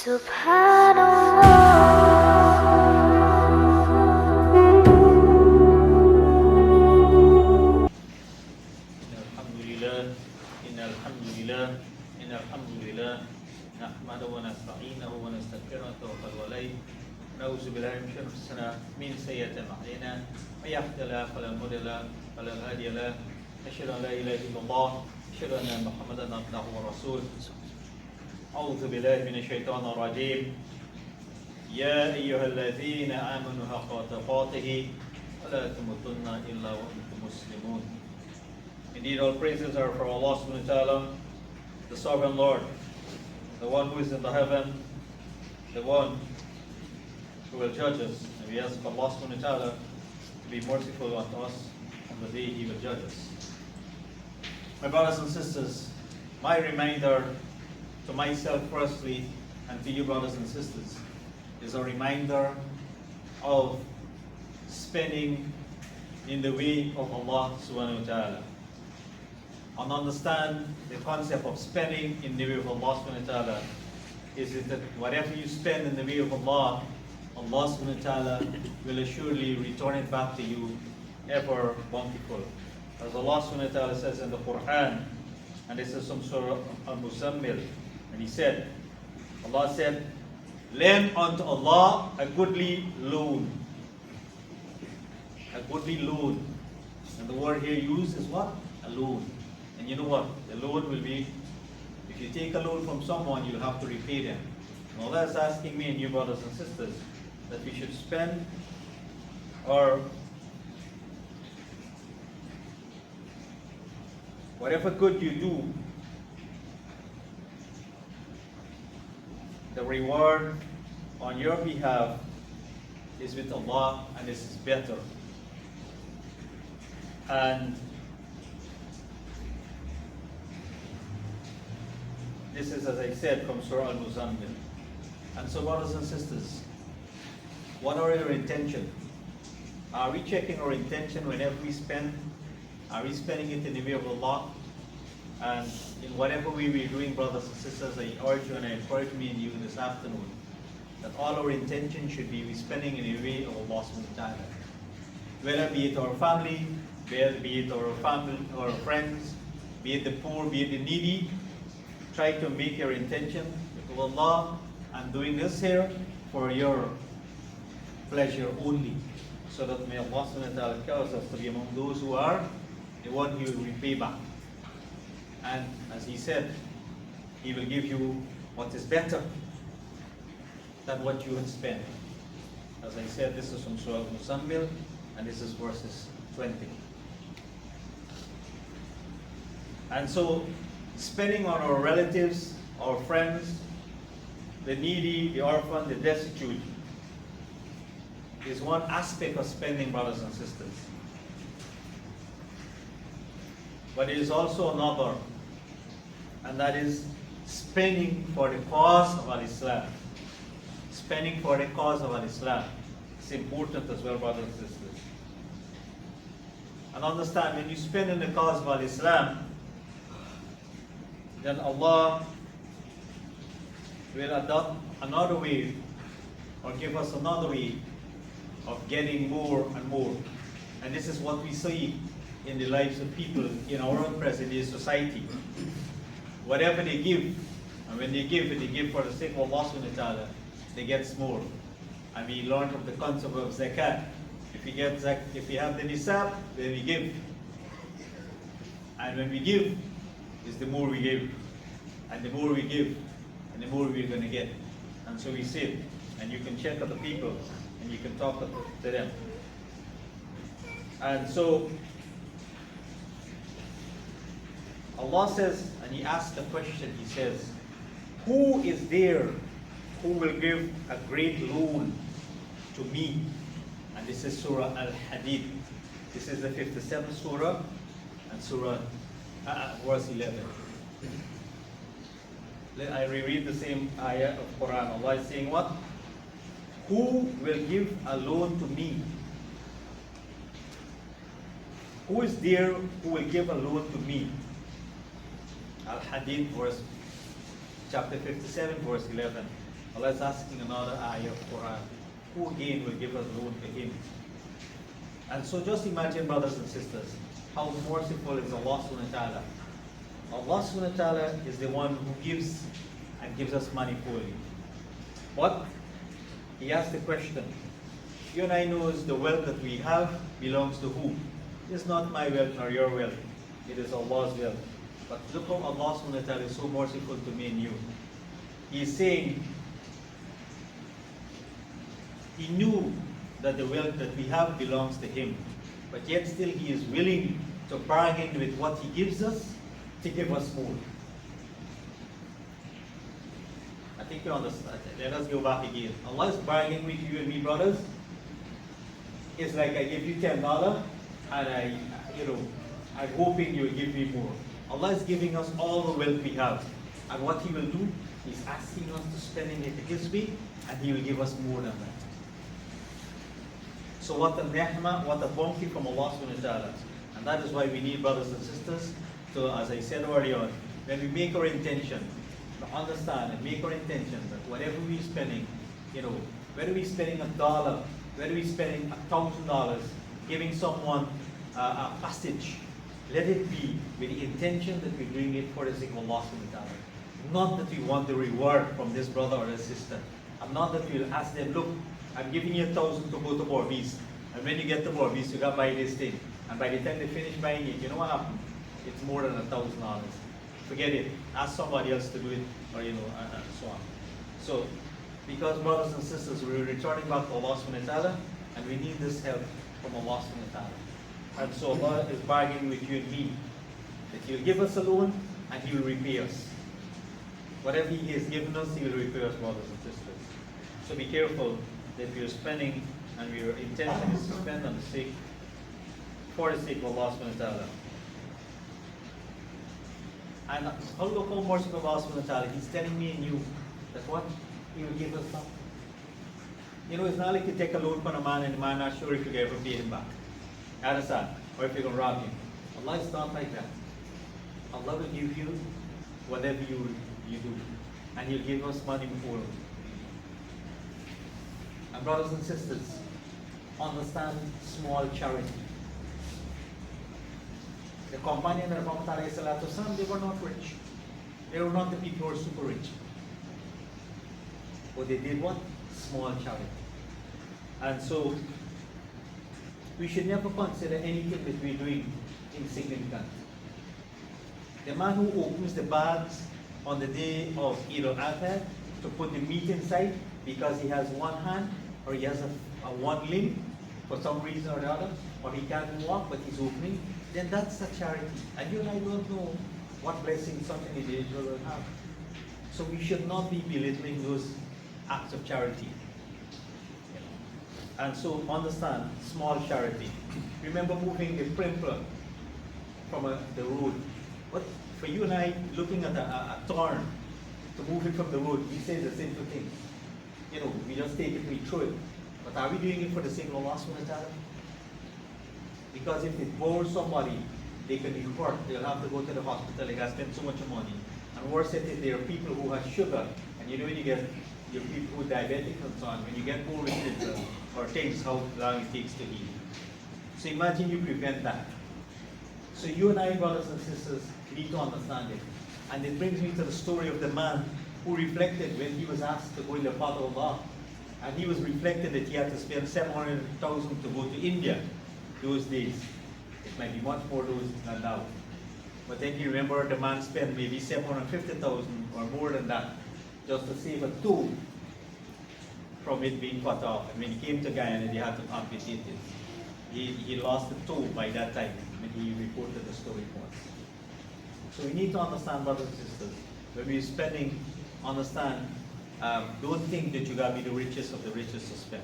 Subhanallah. Innalhamdulillah, nahmaduhu wa nasta'inuhu wa nastaghfiruhu wa natawakkal alayhi. Na'udzu billahi min sayyiati a'malina. May yahdihillahu fala mudilla lahu wa la hadiya lahu. Asyhadu an la ilaha illallah, asyhadu anna Muhammadan abduhu wa rasuluh. A'udzu billahi minasyaitonir rajim. Ya ayyuhalladzina amanu haqqa tuqatih wa la tamutunna illa wa antum muslimun. Indeed, all praises are for Allah subhanahu wa ta'ala, the sovereign Lord, the one who is in the heaven, the one who will judge us. And we ask Allah subhanahu wa ta'ala to be merciful unto us on the day He will judge us. My brothers and sisters, my reminder to myself firstly, and to you brothers and sisters, is a reminder of spending in the way of Allah subhanahu wa ta'ala. And understand the concept of spending in the way of Allah subhanahu wa ta'ala is that whatever you spend in the way of Allah, Allah subhanahu wa ta'ala will assuredly return it back to you ever bountiful. As Allah subhanahu wa ta'ala says in the Quran, and this is from Surah Al-Muzammil, and He said, Allah said, lend unto Allah a goodly loan. A goodly loan. And the word here used is what? A loan. And you know what? The loan will be, if you take a loan from someone, you'll have to repay them. And Allah is asking me and you brothers and sisters that we should spend our whatever good you do, the reward on your behalf is with Allah, and this is better. And this is, as I said, from Surah Al-Muzammil. And so, brothers and sisters, what are your intention? Are we checking our intention whenever we spend? Are we spending it in the way of Allah? And in whatever way we're doing, brothers and sisters, I urge you and I encourage me and you this afternoon that all our intention should be spending in the way of Allah subhanahu wa ta'ala. Whether be it our family, whether be it our family, our friends, be it the poor, be it the needy, try to make your intention with Allah. I'm doing this here for your pleasure only, so that may Allah subhanahu wa ta'ala cause us to be among those who are the one He will repay back. And as He said, He will give you what is better than what you had spent. As I said, this is from Surah Al-Muzammil, and this is verses 20. And so, spending on our relatives, our friends, the needy, the orphan, the destitute, is one aspect of spending, brothers and sisters. But it is also another, and that is spending for the cause of Al-Islam. Spending for the cause of Al-Islam. It's important as well, brothers and sisters. And understand, when you spend in the cause of Al-Islam, then Allah will adopt another way, or give us another way of getting more and more. And this is what we see in the lives of people in our own present-day society. Whatever they give, and when they give for the sake of Allah subhanahu wa ta'ala, they get more. And we learn from the concept of zakat. If you have the nisab, then we give. And when we give, is the more we give. And the more we give, and the more we're going to get. And so we sit, and you can check other people, and you can talk to them. And so, Allah says, and He asks the question, He says, who is there who will give a great loan to me? And this is Surah Al-Hadid. This is the 57th Surah, and Surah, verse 11. I reread the same ayah of Quran. Allah is saying what? Who will give a loan to me? Who is there who will give a loan to me? Al-Hadid, chapter 57, verse 11. Allah is asking another ayah of Quran, who again will give us loan to him? And so just imagine, brothers and sisters, how merciful is Allah subhanahu wa ta'ala. Allah subhanahu wa ta'ala is the one who gives and gives us money fully. But he asked the question, you and I knows the wealth that we have belongs to who? It is not my wealth nor your wealth. It is Allah's wealth. But look how Allah subhanahu wa ta'ala is so merciful to me and you. He is saying, he knew that the wealth that we have belongs to him. But yet still he is willing to bargain with what he gives us to give us more. I think you understand. Let us go back again. Allah is bargaining with you and me, brothers. It's like I give you $10 and I'm hoping you'll give me more. Allah is giving us all the wealth we have. And what he will do, he's asking us to spend it his way, and he will give us more than that. So what a ni'mah, what a bounty from Allah subhanahu wa ta'ala. And that is why we need, brothers and sisters, to, as I said earlier, when we make our intention, to understand and make our intention that whatever we're spending, whether we're spending $1, whether we're spending $1,000, giving someone a passage, let it be with the intention that we're doing it for the sake of Allah subhanahu wa ta'ala. Not that we want the reward from this brother or this sister. And not that we'll ask them, look, I'm giving you $1,000 to go to Borvis. And when you get to Borvis, you got to buy this thing. And by the time they finish buying it, you know what happened? It's more than $1,000. Forget it. Ask somebody else to do it, or and so on. So, because brothers and sisters, we're returning back to Allah subhanahu wa ta'ala, and we need this help from Allah subhanahu wa ta'ala. And so Allah is bargaining with you and me, that He will give us a loan, and He will repay us. Whatever He has given us, He will repay us, brothers and sisters. So be careful that we are spending, and your intention is to spend for the sake of Allah subhanahu wa ta'ala. And look how merciful Allah subhanahu wa ta'ala. He's telling me and you that what? He will give us something. It's not like you take a loan from a man and the man not sure if you can ever pay him back. Understand? Or if you're going to rob him. Allah is not like that. Allah will give you whatever you do. And He'll give us money before. And brothers and sisters, understand small charity. The companion of Muhammad ﷺ, they were not rich. They were not the people who were super rich. But they did what? Small charity. And so, we should never consider anything that we're doing insignificant. The man who opens the bags on the day of Eid al-Adha to put the meat inside because he has one hand or he has a one limb for some reason or the other, or he can't walk but he's opening, then that's a charity. And you and I don't know what blessing such an individual will have. So we should not be belittling those acts of charity. And so understand, small charity. Remember moving the printer from the road. But for you and I, looking at a thorn, to move it from the road, we say the simple thing. We just take it, we throw it. But are we doing it for the sake of Allah subhanahu wa ta'ala? Because if it bores somebody, they can be hurt. They'll have to go to the hospital, they have to spend so much money. And worse yet, if there are people who have sugar, and when you get your people who are diabetic and so on, when you get more with or things, how long it takes to heal. So imagine you prevent that. So you and I, brothers and sisters, need to understand it. And it brings me to the story of the man who reflected when he was asked to go in the path of Allah. And he was reflected that he had to spend 700,000 to go to India those days. It might be much more those than now. But then you remember the man spent maybe 750,000 or more than that just to save a toe from it being cut off. And when he came to Guyana, they had to amputate it. He lost the toe by that time when he reported the story to us. So we need to understand, brothers and sisters, when we're spending, understand, don't think that you gotta be the richest of the richest to spend.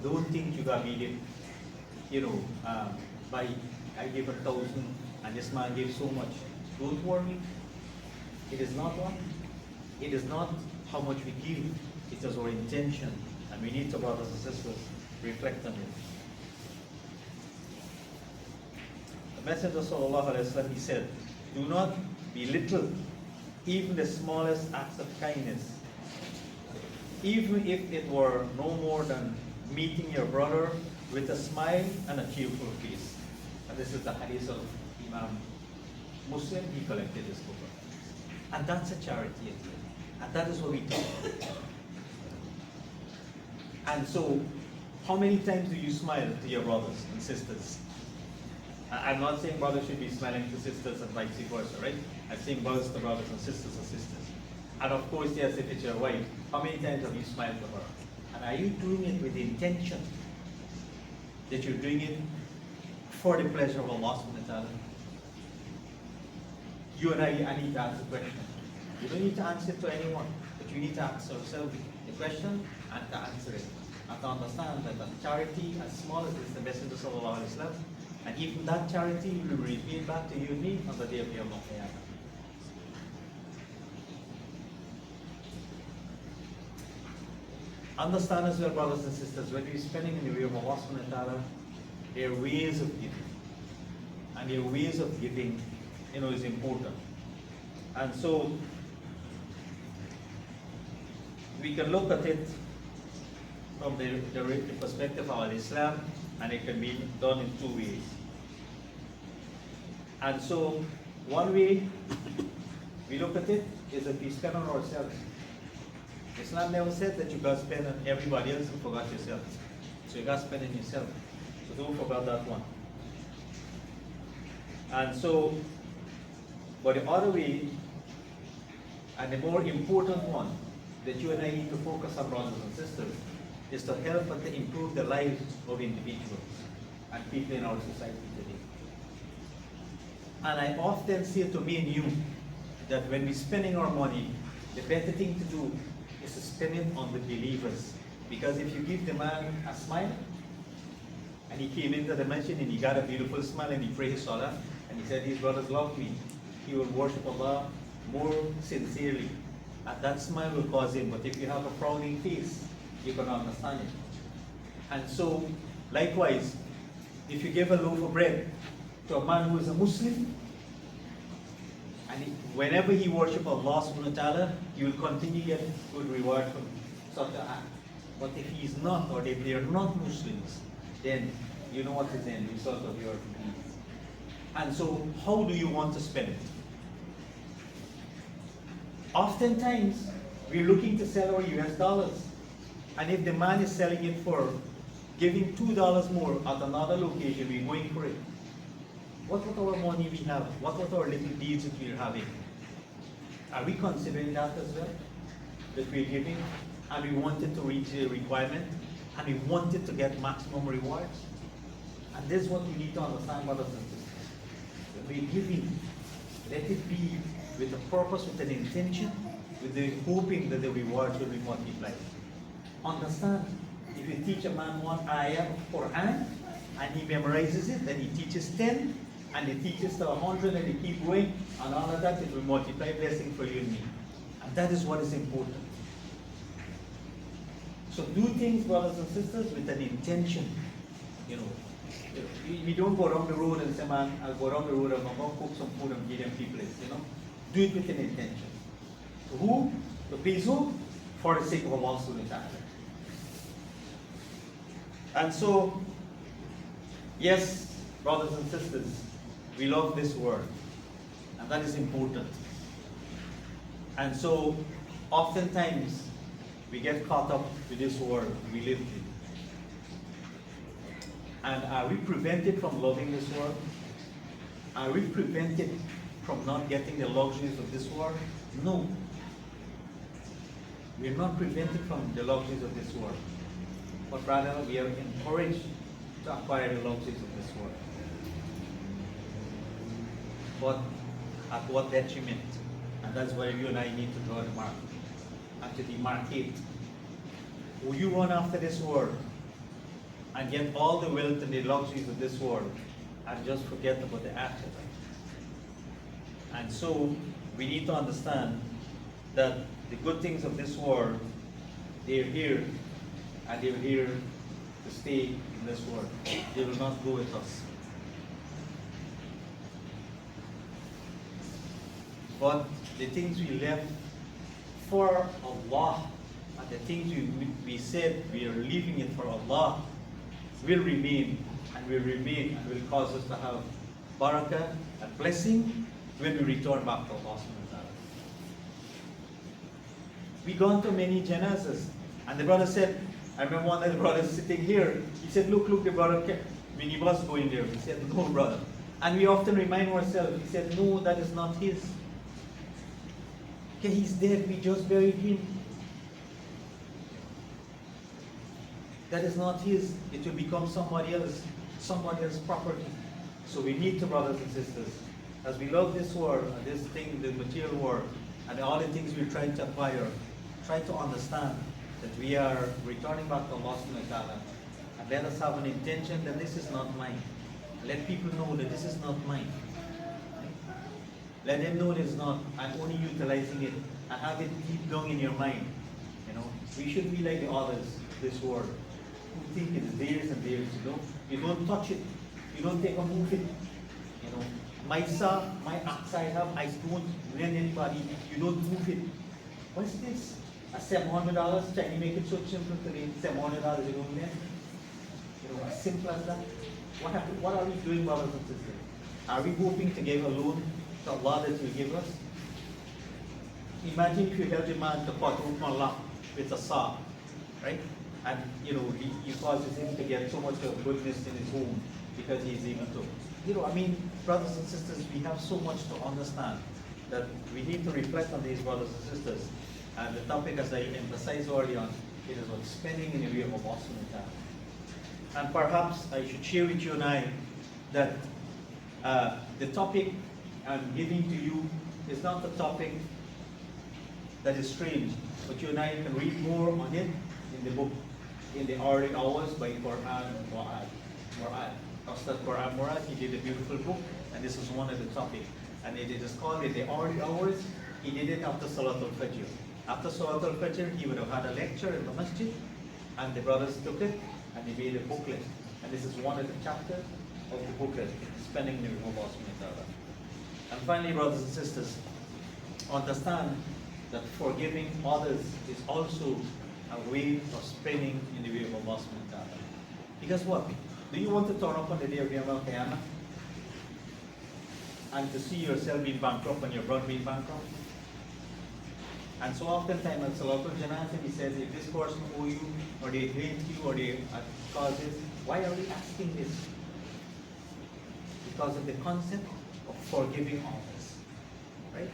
Don't think you gotta be the, I gave 1,000 and this man gave so much. Don't worry. It is not what? It is not how much we give. It is our intention. And we need to, brothers and sisters, reflect on it. The Messenger sallallahu alaihi wasallam, he said, do not belittle even the smallest acts of kindness. even if it were no more than meeting your brother with a smile and a cheerful face. And this is the hadith of Imam Muslim. He collected this book. And that's a charity at the end. And that is what we talk about. And so, how many times do you smile to your brothers and sisters? I'm not saying brothers should be smiling to sisters and vice versa, right? I'm saying brothers to brothers and sisters to sisters. And of course, yes, if it's your wife, how many times have you smiled to her? And are you doing it with the intention that you're doing it for the pleasure of Allah subhanahu wa ta'ala? You and I need to ask the question. You don't need to answer it to anyone, but you need to ask yourself the question and to answer it. And to understand that a charity as small as this, the Messenger sallallahu alaihi wasallam, and even that charity will be repaid back to you and me on the day of Yawm al-Qiyamah. Understand as well, brothers and sisters, when we're spending in the way of Allah subhanahu wa ta'ala, there are ways of giving. And their ways of giving, is important. And so, we can look at it from the perspective of Islam, and it can be done in two ways. And so, one way we look at it is that we spend on ourselves. Islam never said that you got to spend on everybody else and forgot yourself. So you got to spend on yourself. So don't forget that one. And so, but the other way, and the more important one, that you and I need to focus on, brothers and sisters, is to help and to improve the lives of individuals and people in our society today. And I often say to me and you that when we're spending our money, the better thing to do is to spend it on the believers. Because if you give the man a smile, and he came into the mansion and he got a beautiful smile and he prayed his salah, and he said, "These brothers love me," he will worship Allah more sincerely. And that smile will cause him. But if you have a frowning face, you cannot understand it. And so, likewise, if you give a loaf of bread to a man who is a Muslim, and whenever he worships Allah subhanahu wa ta'ala, you will continue to get good reward from such an act. But if he is not, or if they are not Muslims, then you know what is the end result of your deeds. And so, how do you want to spend it? Oftentimes, we're looking to sell our US dollars. And if the man is selling it for giving $2 more at another location, we're going for it. What with our money we have? What with our little deeds that we're having? Are we considering that as well? That we're giving, and we wanted to reach the requirement, and we wanted to get maximum rewards? And this is what we need to understand, brothers and sisters. When we're giving, let it be with a purpose, with an intention, with the hoping that the rewards will be multiplied. Understand, if you teach a man one ayah of Quran, and he memorizes it, then he teaches 10, and he teaches to 100, and he keep going, and all of that, it will multiply blessing for you and me. And that is what is important. So do things, brothers and sisters, with an intention. We don't go around the road and say, "Man, I'll go around the road, I'm going to cook some food and give them people it." Do it with an intention. To who? To please who? For the sake of Allah subhanahu wa ta'ala. And so, yes, brothers and sisters, we love this word, and that is important. And so, oftentimes, we get caught up with this world we live in. And are we prevented from loving this world? Are we prevented from not getting the luxuries of this world? No. We are not prevented from the luxuries of this world, but rather we are encouraged to acquire the luxuries of this world. But at what detriment? And that's where you and I need to draw the mark, and to demarcate. Will you run after this world and get all the wealth and the luxuries of this world and just forget about the afterlife? And so we need to understand that the good things of this world, they're here, and they're here to stay in this world. They will not go with us. But the things we left for Allah, and the things we said, we are leaving it for Allah, will remain and will cause us to have barakah and blessing when we return back to Allah subhanahu wa ta'ala. We gone to many janazas, and the brother said, I remember one of the brothers sitting here, he said, look, the brother minibus going there. He said, no, brother. And we often remind ourselves, he said, no, that is not his. Okay, he's dead, we just buried him. That is not his. It will become somebody else's property. So we need to, brothers and sisters, as we love this world, this thing, the material world, and all the things we're trying to acquire, try to understand that we are returning back to Allah subhanahu wa ta'ala, and let us have an intention that this is not mine. Let people know that this is not mine. Let them know it is not. I'm only utilizing it, and have it deep down in your mind. You know, we should be like the others, this world, who think it is theirs and theirs. You know, you don't touch it, you don't take a move it. You know, my axe I have, I don't lend anybody. You don't move it. What's this? A $700? Trying to make it so simple today. $700 you don't lend. You know, as simple as that. What are we doing, brothers and sisters? Are we hoping to give a loan to Allah that will give us? Imagine if you help a man to cut open a lock with a saw, right? And you know, he causes him to get so much of goodness in his home because he's able to. You know, I mean, brothers and sisters, we have so much to understand that we need to reflect on these, brothers and sisters. And the topic, as I emphasized earlier on, it is about spending in the way of Allah subhanahu wa ta'ala. And perhaps I should share with you and I that the topic I'm giving to you is not a topic that is strange, but you and I can read more on it in the book, in the Early Hours by Quran Murad. Ustad Quran Murad, he did a beautiful book, and this is one of the topics. And it is called in the Early Hours. He did it after Salatul Fajr. After Salatul Fajr, he would have had a lecture in the masjid, and the brothers took it, and they made a booklet. And this is one of the chapters of the booklet, spending the way of Allah subhanahu wa ta'ala. And finally, brothers and sisters, understand that forgiving others is also a way of spending in the way of Allah subhanahu wa ta'ala. Because what? Do you want to turn up on the day of Yawm al-Qiyamah and to see yourself being bankrupt and your brother being bankrupt? And so oftentimes at Salatul Janazah, he says, if this person owe you, or they hate you, or they cause this, why are we asking this? Because of the concept of forgiving others. Right?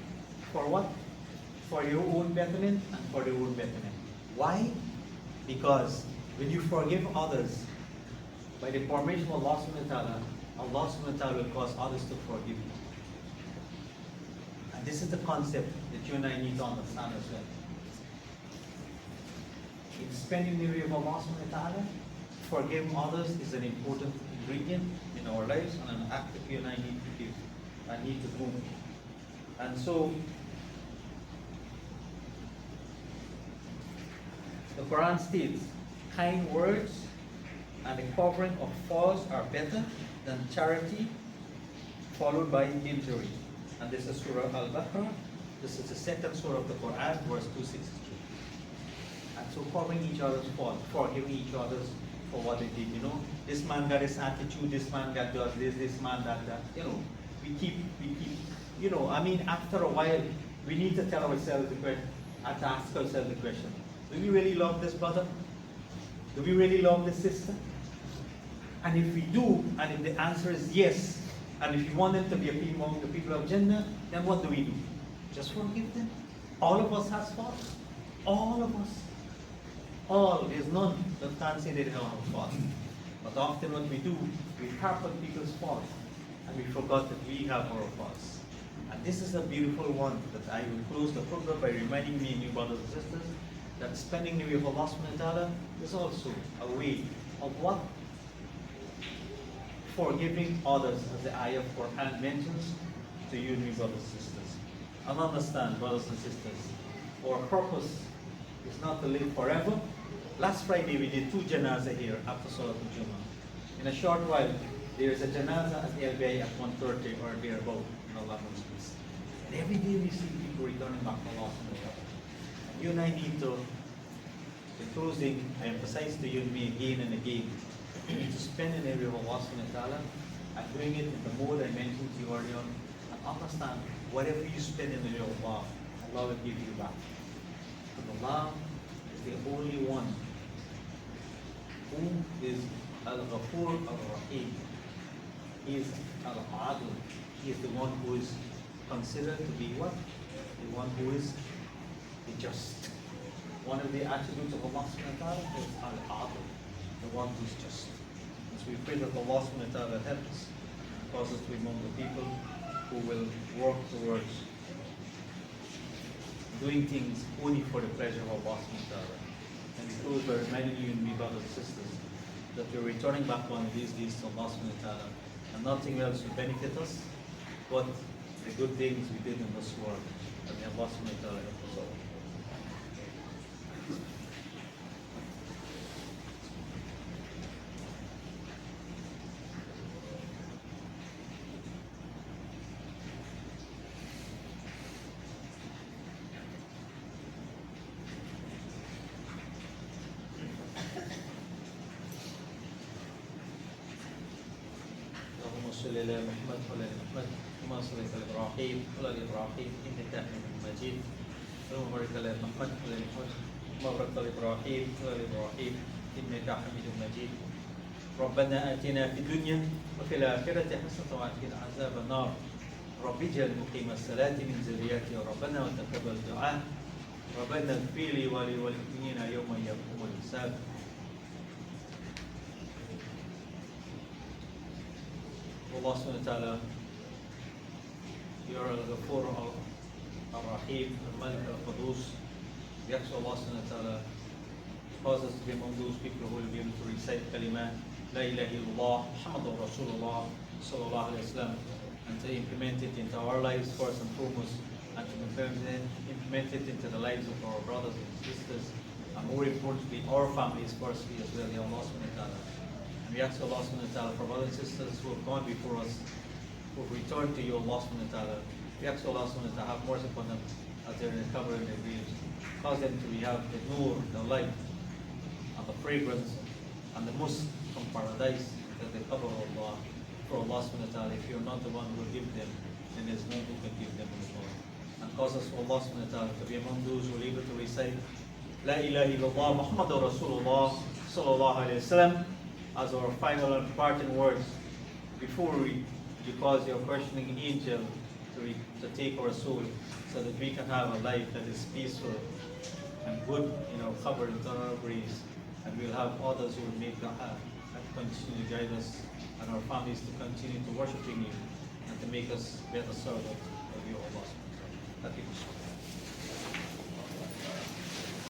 For what? For your own betterment and for their own betterment. Why? Because when you forgive others, by the permission of Allah subhanahu wa ta'ala, Allah subhanahu wa ta'ala will cause others to forgive you. And this is the concept that you and I need to understand as well. In spending the way of Allah subhanahu wa ta'ala, forgiving others is an important ingredient in our lives and an act that you and I need to give and need to do. And so, the Quran states, kind words and the covering of faults are better than charity followed by injury. And this is Surah Al-Baqarah. This is the second surah of the Quran, verse 263. And so covering each other's fault, forgiving each other for what they did. You know, this man got this attitude, this man got this man got that. You know, we keep, you know, I mean, after a while, we need to tell ourselves the question, and to ask ourselves the question, do we really love this brother? Do we really love this sister? And if we do, and if the answer is yes, and if you want them to be among the people of Jannah, then what do? Just forgive them. All of us has faults. All of us. All. There's none that can't say they don't have faults. But often what we do, we harp on people's faults, and we forgot that we have our faults. And this is a beautiful one that I will close the program by reminding me and you brothers and sisters that spending the way of Allah subhanahu wa ta'ala is also a way of what? Forgiving others, as the ayah of Quran mentions to you and me, brothers and sisters. And understand, brothers and sisters, our purpose is not to live forever. Last Friday we did 2 janazah here after Salatul Jummah. In a short while, there is a janazah at the LBI at 1:30 or thereabout in Allah Muslims. And every day we see people returning back to Allah subhanahu wa ta'ala. You and I need to closing, I emphasize to you and me again and again, to spend in the area of Allah subhanahu wa ta'ala and doing it in the mode I mentioned to you earlier, and understand whatever you spend in the area of Allah, Allah will give you back. Because Allah is the only one who is Al-Ghafur Al-Rahim. He is Al-Adl. He is the one who is considered to be what? The one who is the just. One of the attributes of Allah subhanahu wa ta'ala is Al-Adl, the one who is just. So we pray that Allah subhanahu wa ta'ala help us and cause us to be among the people who will work towards doing things only for the pleasure of Allah subhanahu wa ta'ala. And we close by reminding you and me, brothers and sisters, that we're returning back one of these days to Allah subhanahu wa ta'ala, and nothing else will benefit us but the good things we did in this world. And may Allah subhanahu wa ta'ala help us all. صل على محمد وعلى ال محمد كما صليت على ابراهيم وعلى ال ابراهيم انك حميد مجيد اللهم بارك على محمد وعلى ال محمد كما باركت على ابراهيم وعلى ال ابراهيم انك حميد مجيد ربنا اتنا في الدنيا وفي الاخره حسنه وقنا عذاب النار رب اجعل مقيم الصلاه من ذريتي ربنا وتقبل دعاء ربنا اغفر لي وللمؤمنين يوم يقوم الحساب. Allah subhanahu wa ta'ala, you are al-Ghafur al-Rahim, al-Malik al-Qudus. We ask Allah subhanahu wa ta'ala cause us to be among those people who will be able to recite kalima La ilaha illallah, Muhammadur Rasulullah sallallahu alayhi wa sallam, and to implement it into our lives first and foremost, and to implement it into the lives of our brothers and sisters, and more importantly, our families firstly as well, Ya Allah subhanahu wa ta'ala. We ask Allah subhanahu wa ta'ala for brothers and sisters who have gone before us, who have returned to you, Allah subhanahu wa ta'ala. We ask Allah subhanahu wa ta'ala have mercy upon them as they are in the cover in their graves. Cause them to have the nur, the light, and the fragrance, and the musk from paradise that they cover of Allah. For Allah subhanahu wa ta'ala, if you are not the one who will give them, then there is none who can give them as well. And cause us for Allah subhanahu wa ta'ala to be among those who are able to recite La ilaha illallah Muhammadur Rasulullah sallallahu alayhi wa sallam as our final and parting words before we cause your questioning angel to take our soul, so that we can have a life that is peaceful and good in our qabr and on our graves, and we'll have others who will make dua and continue to guide us and our families to continue to worshiping you and to make us better servants of you, Allah.